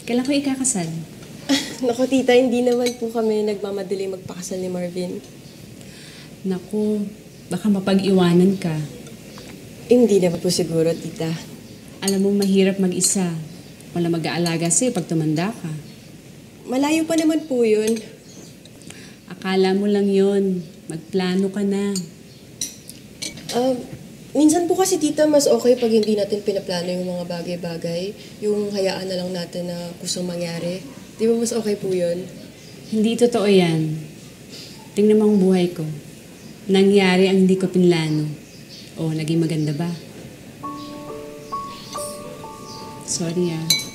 Kailan ko ikakasal? Naku, tita, hindi naman po kami nagmamadali magpakasal ni Marvin. Naku, baka mapag-iwanan ka. Hindi naman po siguro, tita. Alam mo, mahirap mag-isa. Wala mag-aalaga sa'yo pag tumanda ka. Malayo pa naman po yun. Akala mo lang yun. Magplano ka na. Minsan po kasi, tita, mas okay pag hindi natin pinaplano yung mga bagay-bagay. Yung hayaan na lang natin na kusang mangyari. Di ba mas okay po yun? Hindi totoo yan. Tingnan mo ang buhay ko. Nangyari ang hindi ko pinlano. O, naging maganda ba? Sorry ah.